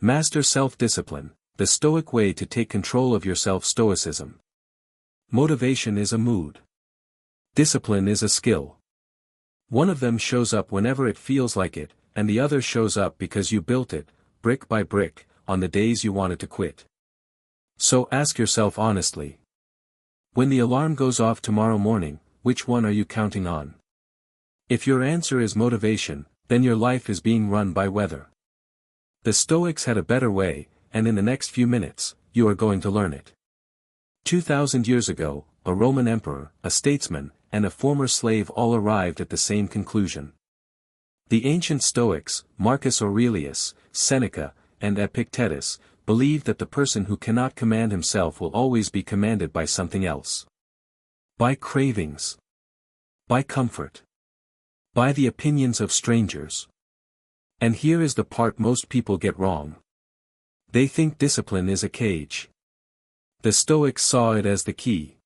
Master self-discipline, the Stoic way to take control of yourself. Stoicism. Motivation is a mood. Discipline is a skill. One of them shows up whenever it feels like it, and the other shows up because you built it, brick by brick, on the days you wanted to quit. So ask yourself honestly. When the alarm goes off tomorrow morning, which one are you counting on? If your answer is motivation, then your life is being run by weather. The Stoics had a better way, and in the next few minutes, you are going to learn it. 2,000 years ago, a Roman emperor, a statesman, and a former slave all arrived at the same conclusion. The ancient Stoics, Marcus Aurelius, Seneca, and Epictetus, believed that the person who cannot command himself will always be commanded by something else. By cravings. By comfort. By the opinions of strangers. And here is the part most people get wrong. They think discipline is a cage. The Stoics saw it as the key.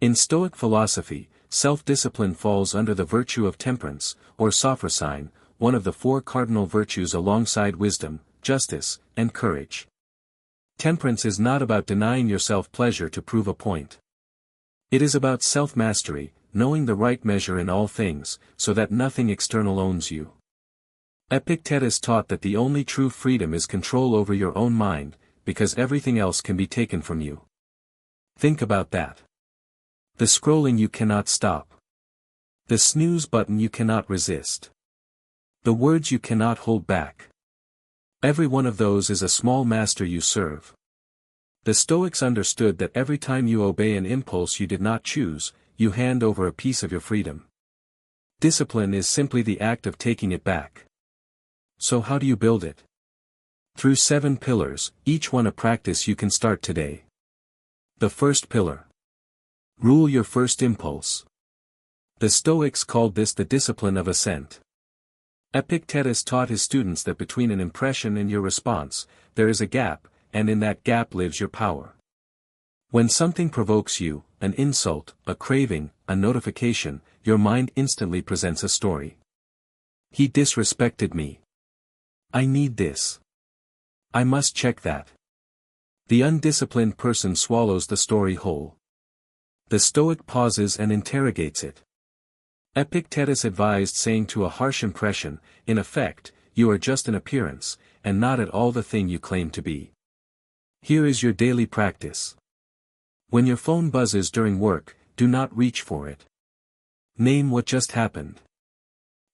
In Stoic philosophy, self-discipline falls under the virtue of temperance, or sophrosyne, one of the four cardinal virtues alongside wisdom, justice, and courage. Temperance is not about denying yourself pleasure to prove a point. It is about self-mastery, knowing the right measure in all things, so that nothing external owns you. Epictetus taught that the only true freedom is control over your own mind, because everything else can be taken from you. Think about that. The scrolling you cannot stop. The snooze button you cannot resist. The words you cannot hold back. Every one of those is a small master you serve. The Stoics understood that every time you obey an impulse you did not choose, you hand over a piece of your freedom. Discipline is simply the act of taking it back. So how do you build it? Through 7 pillars, each one a practice you can start today. The first pillar. Rule your first impulse. The Stoics called this the discipline of assent. Epictetus taught his students that between an impression and your response, there is a gap, and in that gap lives your power. When something provokes you, an insult, a craving, a notification, your mind instantly presents a story. He disrespected me. I need this. I must check that. The undisciplined person swallows the story whole. The Stoic pauses and interrogates it. Epictetus advised saying to a harsh impression, in effect, you are just an appearance, and not at all the thing you claim to be. Here is your daily practice. When your phone buzzes during work, do not reach for it. Name what just happened.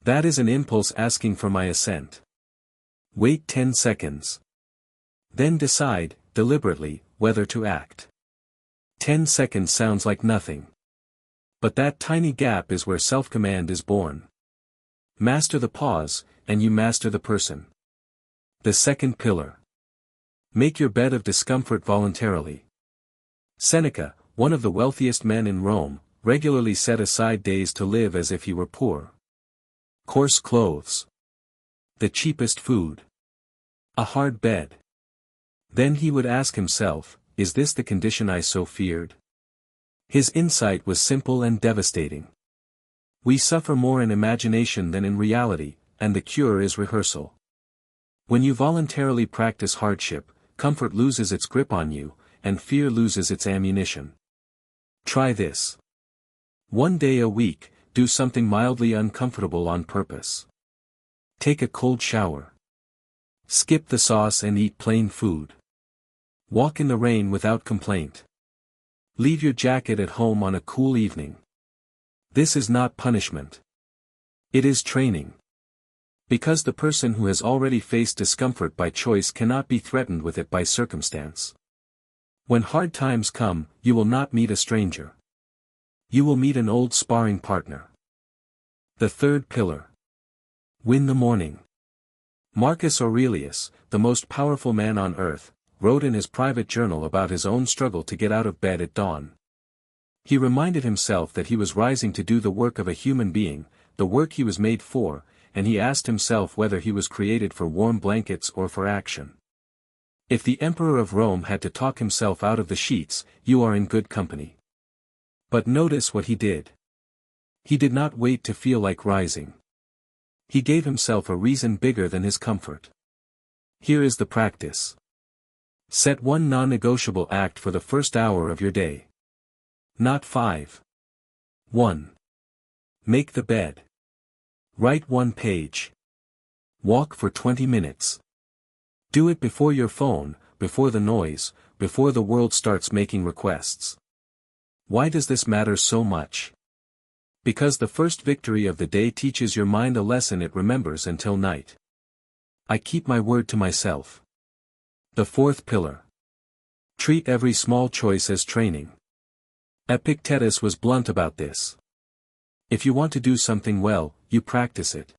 That is an impulse asking for my assent. Wait 10 seconds. Then decide, deliberately, whether to act. 10 seconds sounds like nothing. But that tiny gap is where self-command is born. Master the pause, and you master the person. The second pillar. Make your bed of discomfort voluntarily. Seneca, one of the wealthiest men in Rome, regularly set aside days to live as if he were poor. Coarse clothes. The cheapest food. A hard bed. Then he would ask himself, is this the condition I so feared? His insight was simple and devastating. We suffer more in imagination than in reality, and the cure is rehearsal. When you voluntarily practice hardship, comfort loses its grip on you, and fear loses its ammunition. Try this. 1 day a week, do something mildly uncomfortable on purpose. Take a cold shower. Skip the sauce and eat plain food. Walk in the rain without complaint. Leave your jacket at home on a cool evening. This is not punishment. It is training. Because the person who has already faced discomfort by choice cannot be threatened with it by circumstance. When hard times come, you will not meet a stranger. You will meet an old sparring partner. The third pillar. Win the morning. Marcus Aurelius, the most powerful man on earth, wrote in his private journal about his own struggle to get out of bed at dawn. He reminded himself that he was rising to do the work of a human being, the work he was made for, and he asked himself whether he was created for warm blankets or for action. If the Emperor of Rome had to talk himself out of the sheets, you are in good company. But notice what he did. He did not wait to feel like rising. He gave himself a reason bigger than his comfort. Here is the practice. Set one non-negotiable act for the first hour of your day. Not 5. 1. Make the bed. Write one page. Walk for 20 minutes. Do it before your phone, before the noise, before the world starts making requests. Why does this matter so much? Because the first victory of the day teaches your mind a lesson it remembers until night. I keep my word to myself. The fourth pillar. Treat every small choice as training. Epictetus was blunt about this. If you want to do something well, you practice it.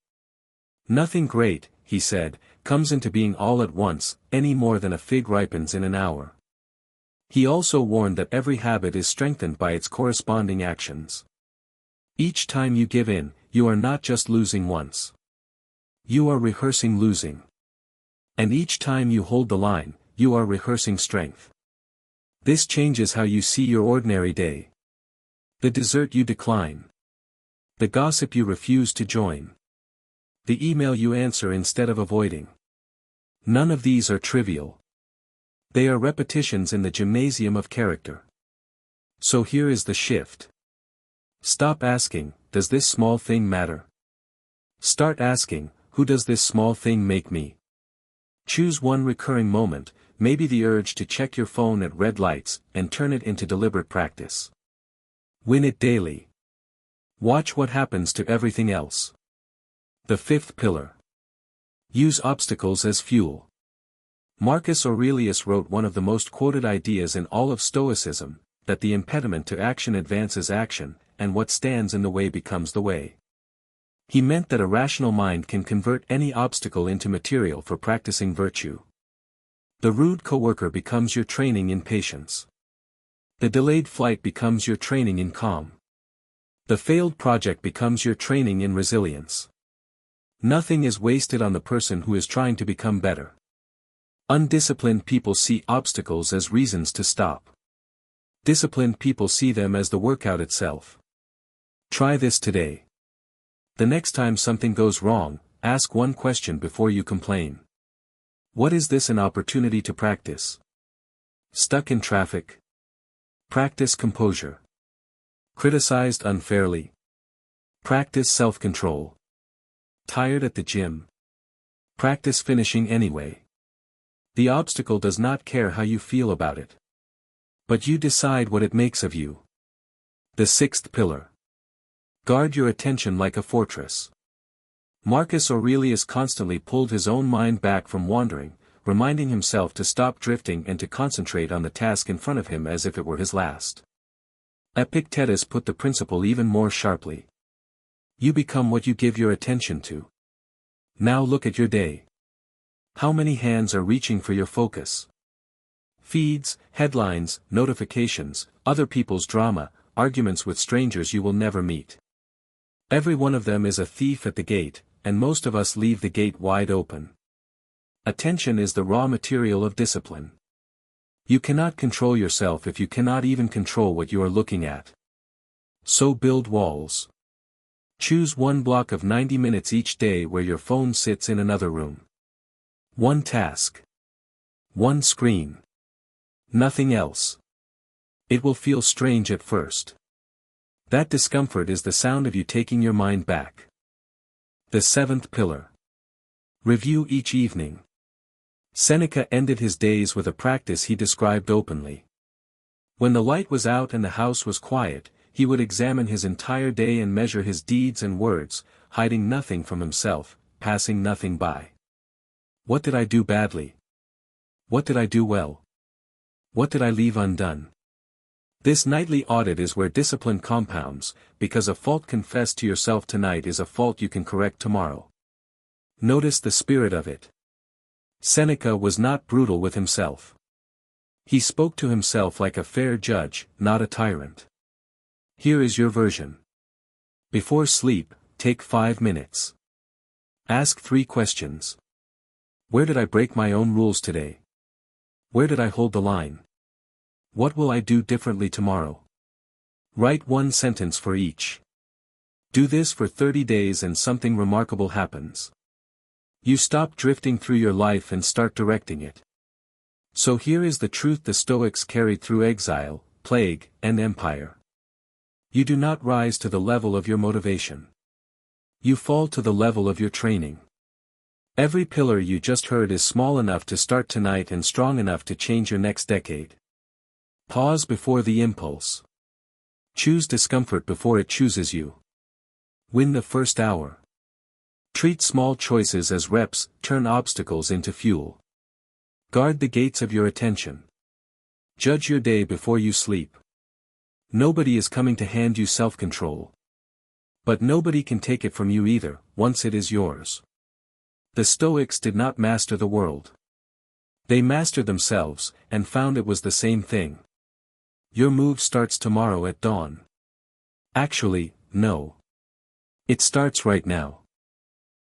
Nothing great, he said, comes into being all at once, any more than a fig ripens in an hour. He also warned that every habit is strengthened by its corresponding actions. Each time you give in, you are not just losing once. You are rehearsing losing. And each time you hold the line, you are rehearsing strength. This changes how you see your ordinary day. The dessert you decline. The gossip you refuse to join. The email you answer instead of avoiding. None of these are trivial. They are repetitions in the gymnasium of character. So here is the shift. Stop asking, does this small thing matter? Start asking, who does this small thing make me? Choose one recurring moment, maybe the urge to check your phone at red lights, and turn it into deliberate practice. Win it daily. Watch what happens to everything else. The fifth pillar. Use obstacles as fuel. Marcus Aurelius wrote one of the most quoted ideas in all of Stoicism, that the impediment to action advances action, and what stands in the way becomes the way. He meant that a rational mind can convert any obstacle into material for practicing virtue. The rude coworker becomes your training in patience. The delayed flight becomes your training in calm. The failed project becomes your training in resilience. Nothing is wasted on the person who is trying to become better. Undisciplined people see obstacles as reasons to stop. Disciplined people see them as the workout itself. Try this today. The next time something goes wrong, ask one question before you complain. What is this an opportunity to practice? Stuck in traffic? Practice composure. Criticized unfairly? Practice self-control. Tired at the gym? Practice finishing anyway. The obstacle does not care how you feel about it. But you decide what it makes of you. The sixth pillar. Guard your attention like a fortress. Marcus Aurelius constantly pulled his own mind back from wandering, reminding himself to stop drifting and to concentrate on the task in front of him as if it were his last. Epictetus put the principle even more sharply. You become what you give your attention to. Now look at your day. How many hands are reaching for your focus? Feeds, headlines, notifications, other people's drama, arguments with strangers you will never meet. Every one of them is a thief at the gate, and most of us leave the gate wide open. Attention is the raw material of discipline. You cannot control yourself if you cannot even control what you are looking at. So build walls. Choose one block of 90 minutes each day where your phone sits in another room. One task. One screen. Nothing else. It will feel strange at first. That discomfort is the sound of you taking your mind back. The seventh pillar. Review each evening. Seneca ended his days with a practice he described openly. When the light was out and the house was quiet, he would examine his entire day and measure his deeds and words, hiding nothing from himself, passing nothing by. What did I do badly? What did I do well? What did I leave undone? This nightly audit is where discipline compounds, because a fault confessed to yourself tonight is a fault you can correct tomorrow. Notice the spirit of it. Seneca was not brutal with himself. He spoke to himself like a fair judge, not a tyrant. Here is your version. Before sleep, take 5 minutes. Ask 3 questions. Where did I break my own rules today? Where did I hold the line? What will I do differently tomorrow? Write one sentence for each. Do this for 30 days and something remarkable happens. You stop drifting through your life and start directing it. So here is the truth the Stoics carried through exile, plague, and empire. You do not rise to the level of your motivation. You fall to the level of your training. Every pillar you just heard is small enough to start tonight and strong enough to change your next decade. Pause before the impulse. Choose discomfort before it chooses you. Win the first hour. Treat small choices as reps, turn obstacles into fuel. Guard the gates of your attention. Judge your day before you sleep. Nobody is coming to hand you self-control. But nobody can take it from you either, once it is yours. The Stoics did not master the world. They mastered themselves, and found it was the same thing. Your move starts tomorrow at dawn. Actually, no. It starts right now.